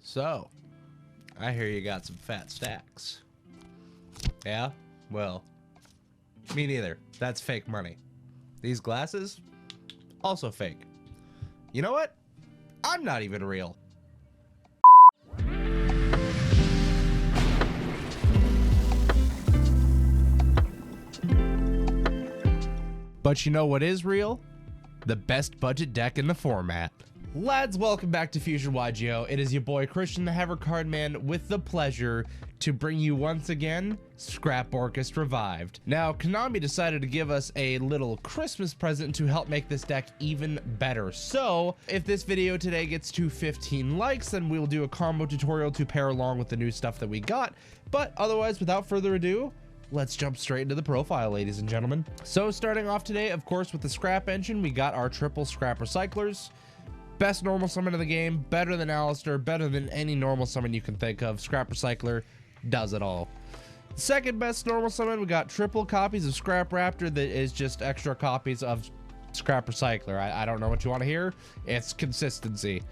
So, I hear you got some fat stacks. Yeah? Well, me neither. That's fake money. These glasses? Also fake. You know what? I'm not even real. But you know what is real? The best budget deck in the format. Lads, welcome back to Fusion YGO. It is your boy Christian the Hever Card Man with the pleasure to bring you once again Scrap Orcust Revived. Now, Konami decided to give us a little Christmas present to help make this deck even better. So, if this video today gets to 15 likes, then we'll do a combo tutorial to pair along with the new stuff that we got. But otherwise, without further ado, let's jump straight into the profile, ladies and gentlemen. So starting off today, of course, with the scrap engine, we got our triple scrap recyclers. Best normal summon in the game, better than Alistair, better than any normal summon you can think of. Scrap recycler does it all. Second best normal summon, we got triple copies of Scrap Raptor that is just extra copies of Scrap Recycler. I don't know what you want to hear. It's consistency.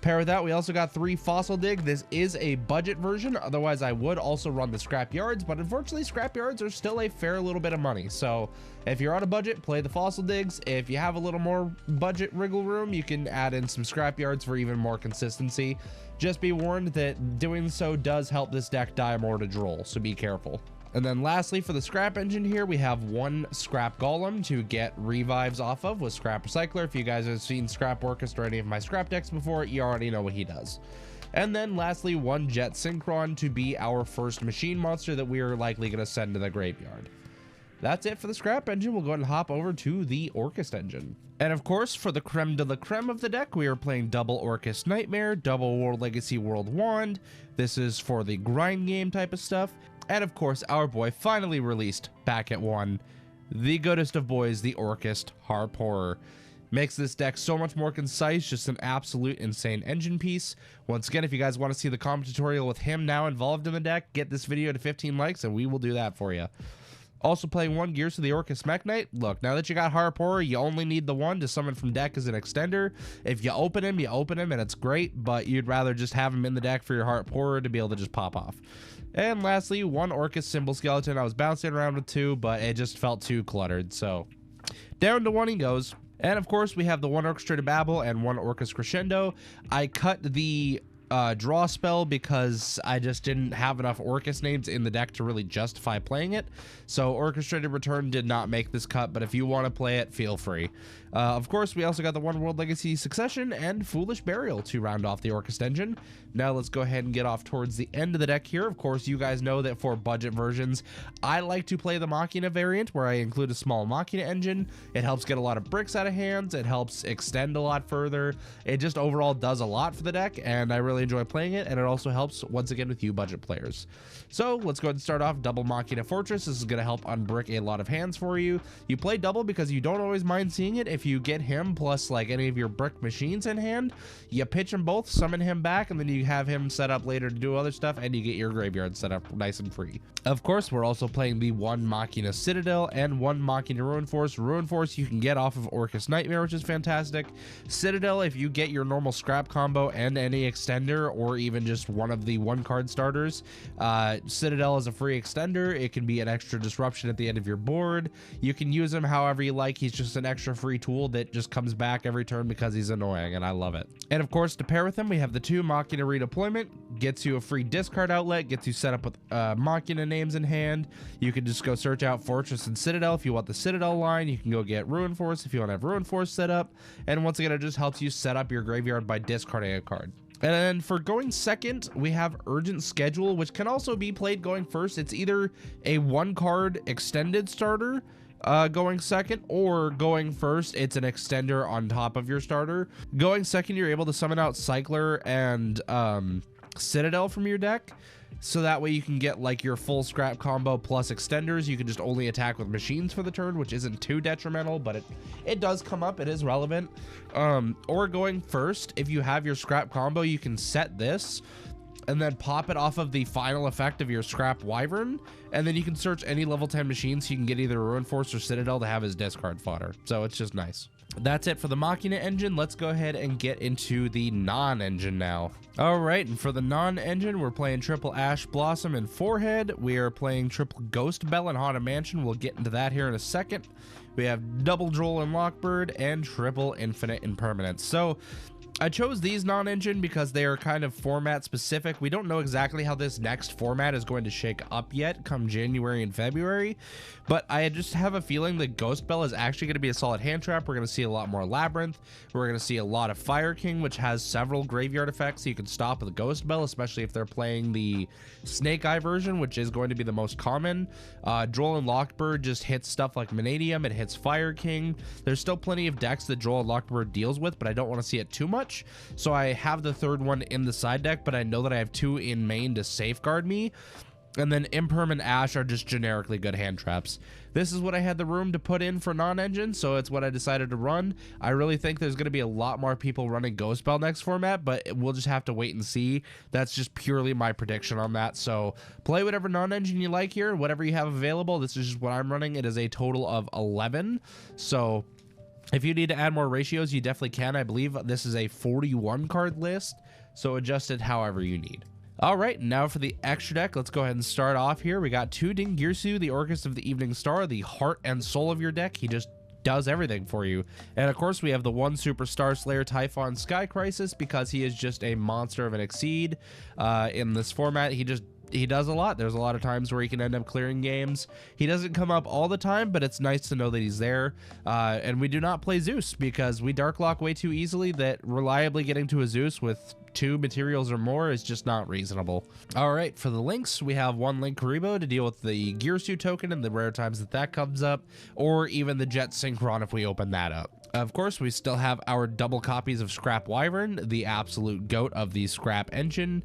Pair with that, we also got 3 Fossil Dig. This is a budget version. Otherwise, I would also run the Scrap Yards, but unfortunately, Scrap Yards are still a fair little bit of money. So if you're on a budget, play the Fossil Digs. If you have a little more budget wriggle room, you can add in some Scrap Yards for even more consistency. Just be warned that doing so does help this deck die more to droll, so be careful. And then lastly, for the scrap engine here, we have 1 scrap golem to get revives off of with Scrap Recycler. If you guys have seen Scrap Orcust or any of my scrap decks before, you already know what he does. And then lastly, 1 jet synchron to be our first machine monster that we are likely going to send to the graveyard. That's it for the scrap engine. We'll go ahead and hop over to the Orcust engine. And of course, for the creme de la creme of the deck, we are playing double Orcust Nightmare, double World Legacy World Wand. This is for the grind game type of stuff. And of course, our boy finally released back at 1, the goodest of boys, the Orcust Harp Horror. Makes this deck so much more concise, just an absolute insane engine piece. Once again, if you guys want to see the combo tutorial with him now involved in the deck, get this video to 15 likes and we will do that for you. Also playing 1 Gears to the Orcust Mech Knight. Look, now that you got Harp Horror, you only need the 1 to summon from deck as an extender. If you open him and it's great, but you'd rather just have him in the deck for your Harp Horror to be able to just pop off. And lastly, 1 Orcust Symbol Skeleton. I was bouncing around with 2, but it just felt too cluttered, so down to 1 he goes. And of course, we have the 1 Orchestrated Babel and 1 Orcust Crescendo. I cut the draw spell because I just didn't have enough Orcust names in the deck to really justify playing it. So Orchestrated Return did not make this cut, but if you want to play it, feel free. Of course, we also got the 1 World Legacy Succession and Foolish Burial to round off the Orcust engine. Now let's go ahead and get off towards the end of the deck here. Of course, you guys know that for budget versions, I like to play the Machina variant where I include a small Machina engine. It helps get a lot of bricks out of hands. It helps extend a lot further. It just overall does a lot for the deck, and I really enjoy playing it, and it also helps once again with you budget players. So let's go ahead and start off double Machina Fortress. This is going to help unbrick a lot of hands for you. You play double because you don't always mind seeing it. If you get him plus like any of your brick machines in hand, you pitch them both, summon him back, and then you have him set up later to do other stuff, and you get your graveyard set up nice and free. Of course, we're also playing the 1 Machina Citadel and 1 Machina Ruin Force. Ruin Force you can get off of Orcust Nightmare, which is fantastic. Citadel, if you get your normal scrap combo and any extender, or even just one of the 1-card starters, Citadel is a free extender. It can be an extra disruption at the end of your board. You can use him however you like. He's just an extra free tool that just comes back every turn because he's annoying, and I love it. And of course, to pair with him, we have the 2 Machina Redeployment. Gets you a free discard outlet, gets you set up with Machina names in hand. You can just go search out Fortress and Citadel. If you want the Citadel line, you can go get Ruin Force if you want to have Ruin Force set up. And once again, it just helps you set up your graveyard by discarding a card. And then for going second, we have Urgent Schedule, which can also be played going first. It's either a 1-card extended starter going second, or going first, it's an extender on top of your starter. Going second, you're able to summon out Cycler and Citadel from your deck, so that way you can get like your full scrap combo plus extenders. You can just only attack with machines for the turn, which isn't too detrimental, but it does come up. It is relevant. Or going first, if you have your scrap combo, you can set this and then pop it off of the final effect of your Scrap Wyvern, and then you can search any level 10 machine so you can get either Ruin Force or Citadel to have his discard fodder. So it's just nice. That's it for the Machina engine. Let's go ahead and get into the non-engine now. All right, and for the non-engine, we're playing triple Ash Blossom and Forehead. We are playing triple Ghost Bell and Haunted Mansion. We'll get into that here in a second. We have double Droll and Lockbird and triple Infinite Impermanence. So I chose these non-engine because they are kind of format specific. We don't know exactly how this next format is going to shake up yet come January and February, but I just have a feeling that Ghost Bell is actually going to be a solid hand trap. We're going to see a lot more Labyrinth. We're going to see a lot of Fire King, which has several graveyard effects so you can stop with a Ghost Bell, especially if they're playing the Snake Eye version, which is going to be the most common. Droll and Lockbird just hits stuff like Vanadium. It hits Fire King. There's still plenty of decks that Droll and Lockbird deals with, but I don't want to see it too much. So I have the third one in the side deck, but I know that I have two in main to safeguard me. And then Imperm and Ash are just generically good hand traps. This is what I had the room to put in for non-engine, so it's what I decided to run. I really think there's going to be a lot more people running Ghost Bell next format, but we'll just have to wait and see. That's just purely my prediction on that. So play whatever non-engine you like here, whatever you have available. This is just what I'm running. It is a total of 11. So if you need to add more ratios, you definitely can. I believe this is a 41 card list, so adjust it however you need. All right, now for the extra deck, let's go ahead and start off here. We got two Dingirsu, the Orcust of the Evening Star, the heart and soul of your deck. He just does everything for you. And of course, we have the one Superstar Slayer Typhon Sky Crisis because he is just a monster of an Exceed. In this format, he does a lot. There's a lot of times where he can end up clearing games. He doesn't come up all the time, but it's nice to know that he's there. And we do not play Zeus because we dark lock way too easily that reliably getting to a Zeus with 2 materials or more is just not reasonable. All right, for the links, we have one Link Karibo to deal with the Girsu token and the rare times that that comes up, or even the Jet Synchron if we open that up. Of course, we still have our double copies of Scrap Wyvern, the absolute goat of the Scrap engine.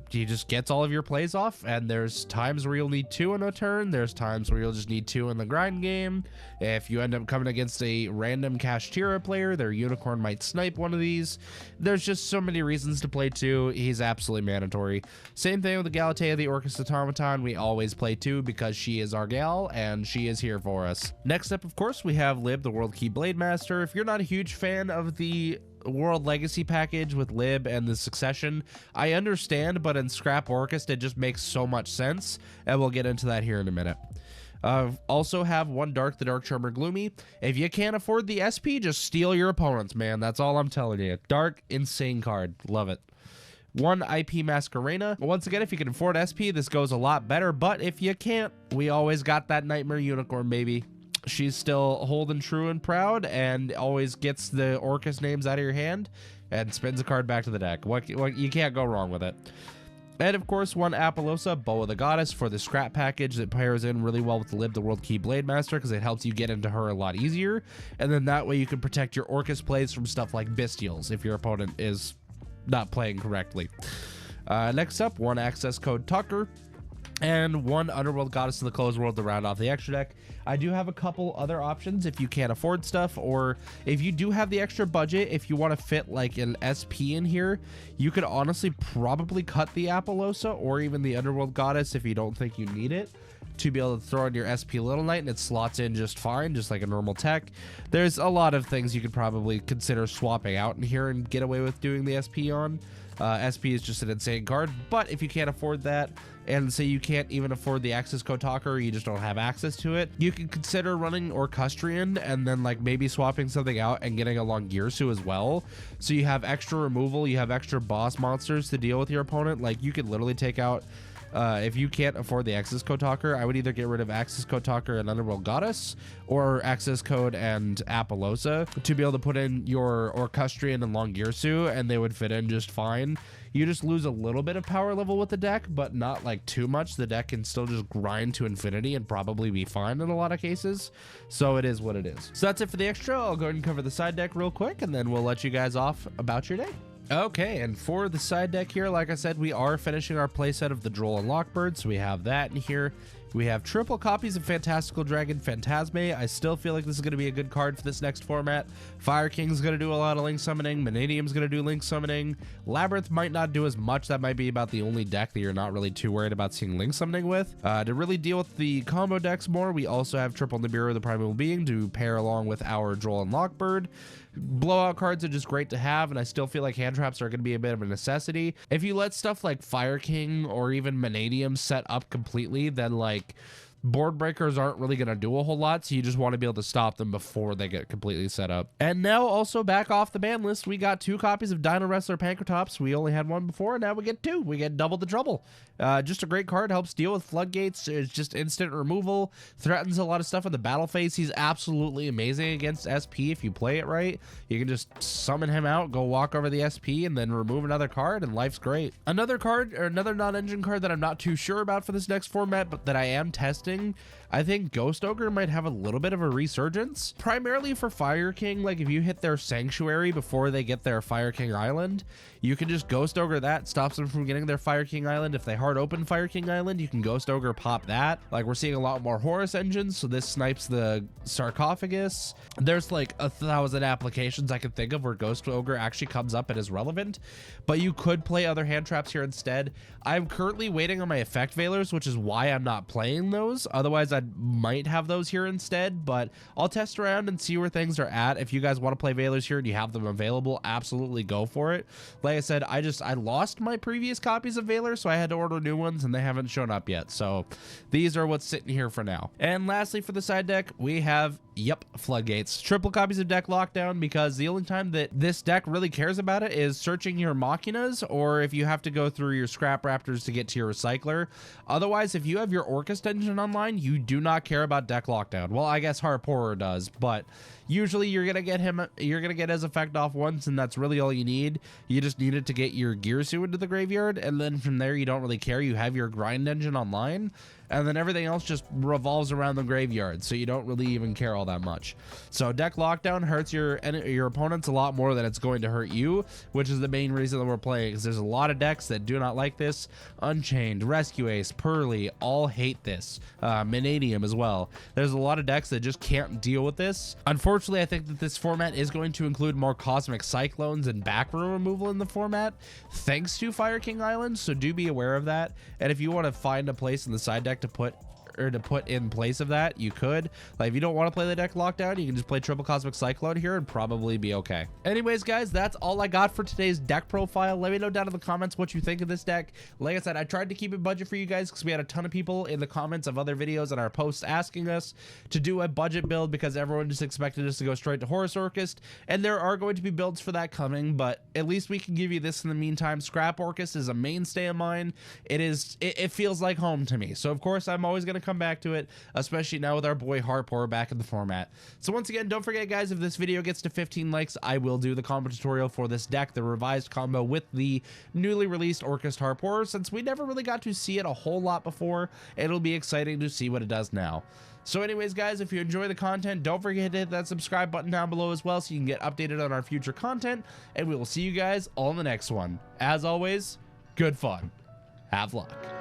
He just gets all of your plays off, and there's times where you'll need 2 in a turn. There's times where you'll just need 2 in the grind game. If you end up coming against a random Kashtira player, their Unicorn might snipe one of these. There's just so many reasons to play 2. He's absolutely mandatory. Same thing with the Galatea, the Orcust Automaton. We always play 2 because she is our gal, and she is here for us. Next up, of course, we have Lib, the World Key Blade Master. If you're not a huge fan of the World Legacy package with Lib and the Succession, I understand, but in Scrap Orcust it just makes so much sense, and we'll get into that here in a minute. Also have one Dark, the Dark Charmer Gloomy. If you can't afford the SP, just steal your opponents, man. That's all I'm telling you. Dark, insane card. Love it. One IP Masquerena. Once again, if you can afford SP, this goes a lot better, but if you can't, we always got that Nightmare Unicorn, baby. She's still holding true and proud and always gets the Orcust names out of your hand and spins a card back to the deck. What you can't go wrong with it. And of course, one Apollosa, Bow of the Goddess, for the scrap package that pairs in really well with the Lib, the World Key Blade Master, because it helps you get into her a lot easier. And then that way you can protect your Orcust plays from stuff like Bestials if your opponent is not playing correctly. Next up, one Access Code Tucker, and one Underworld Goddess of the Closed World to round off the extra deck. I do have a couple other options if you can't afford stuff, or if you do have the extra budget, if you want to fit like an SP in here, you could honestly probably cut the Apollosa or even the Underworld Goddess if you don't think you need it, to be able to throw in your SP Little Knight and it slots in just fine, just like a normal tech. There's a lot of things you could probably consider swapping out in here and get away with doing the SP on. SP is just an insane card, but if you can't afford that, and say you can't even afford the Access Code Talker, or you just don't have access to it, you can consider running Orcustrian and then like maybe swapping something out and getting a Longirsu as well. So you have extra removal, you have extra boss monsters to deal with your opponent. Like you could literally take out, if you can't afford the Access Code Talker, I would either get rid of Access Code Talker and Underworld Goddess, or Access Code and Apollosa to be able to put in your Orcustrian and Longirsu, and they would fit in just fine. You just lose a little bit of power level with the deck, but not like too much. The deck can still just grind to infinity and probably be fine in a lot of cases. So it is what it is. So that's it for the extra. I'll go ahead and cover the side deck real quick, and then we'll let you guys off about your day. Okay, and for the side deck here, like I said, we are finishing our playset of the Droll and Lockbird, so we have that in here. We have triple copies of Fantastical Dragon Phantasme. I still feel like this is going to be a good card for this next format. Fire King's going to do a lot of link summoning. Manadium's going to do link summoning. Labyrinth might not do as much. That might be about the only deck that you're not really too worried about seeing link summoning with. To really deal with the combo decks more, we also have triple Nibiru, the Primeval Being, to pair along with our Droll and Lockbird. Blowout cards are just great to have, and I still feel like hand traps are going to be a bit of a necessity. If you let stuff like Fire King or even Manadium set up completely, then like board breakers aren't really going to do a whole lot, so you just want to be able to stop them before they get completely set up. And now also back off the ban list, we got 2 copies of Dino Wrestler Pankratops. We only had 1 before, and now we get 2. We get double the trouble. Just a great card, helps deal with floodgates. It's just instant removal, threatens a lot of stuff in the battle phase. He's absolutely amazing against SP if you play it right. You can just summon him out, go walk over the SP, and then remove another card, and life's great. Another card, or another non-engine card that I'm not too sure about for this next format, but that I am testing, I think Ghost Ogre might have a little bit of a resurgence, primarily for Fire King. Like if you hit their Sanctuary before they get their Fire King Island, you can just Ghost Ogre that, stops them from getting their Fire King Island. If they hard open Fire King Island, you can Ghost Ogre pop that. Like we're seeing a lot more Horus engines, so this snipes the Sarcophagus. There's like 1,000 applications I can think of where Ghost Ogre actually comes up and is relevant, but you could play other hand traps here instead. I'm currently waiting on my Effect Veilers, which is why I'm not playing those. Otherwise, I might have those here instead, but I'll test around and see where things are at. If you guys want to play Veilers here and you have them available, absolutely go for it. Like I said, I lost my previous copies of Veilers, so I had to order new ones, and they haven't shown up yet. So these are what's sitting here for now. And lastly, for the side deck, we have Floodgates. Triple copies of Deck Lockdown, because the only time that this deck really cares about it is searching your Machinas, or if you have to go through your Scrap Raptors to get to your Recycler. Otherwise, if you have your Orcust engine online, you do not care about Deck Lockdown. Well, I guess Harp Horror does, but usually you're gonna get his effect off once, and that's really all you need. You just need it to get your Gearsu into the graveyard, and then from there you don't really care. You have your grind engine online, and then everything else just revolves around the graveyard, so you don't really even care all that much. So Deck Lockdown hurts your opponents a lot more than it's going to hurt you, which is the main reason that we're playing, because there's a lot of decks that do not like this. Unchained, Rescue Ace, Pearly all hate this. Manadium as well. There's a lot of decks that just can't deal with this. Unfortunately, I think that this format is going to include more Cosmic Cyclones and back row removal in the format, thanks to Fire King Island, so do be aware of that. And if you want to find a place in the side deck to put in place of that, you could. Like if you don't want to play the Deck Lockdown, you can just play triple Cosmic Cyclone here and probably be okay. Anyways, guys, that's all I got for today's deck profile. Let me know down in the comments what you think of this deck. Like I said, I tried to keep it budget for you guys because we had a ton of people in the comments of other videos and our posts asking us to do a budget build, because everyone just expected us to go straight to Horus Orchest, and there are going to be builds for that coming, but at least we can give you this in the meantime. Scrap Orchest is a mainstay of mine. It feels like home to me, so of course I'm always going to come back to it, especially now with our boy Harp Horror back in the format. So once again, don't forget, guys, if this video gets to 15 likes, I will do the combo tutorial for this deck, the revised combo with the newly released Orcust Harp Horror, since we never really got to see it a whole lot before. It'll be exciting to see what it does now. So anyways, guys, if you enjoy the content, don't forget to hit that subscribe button down below as well so you can get updated on our future content, and we will see you guys all in the next one. As always, good fun. Have luck.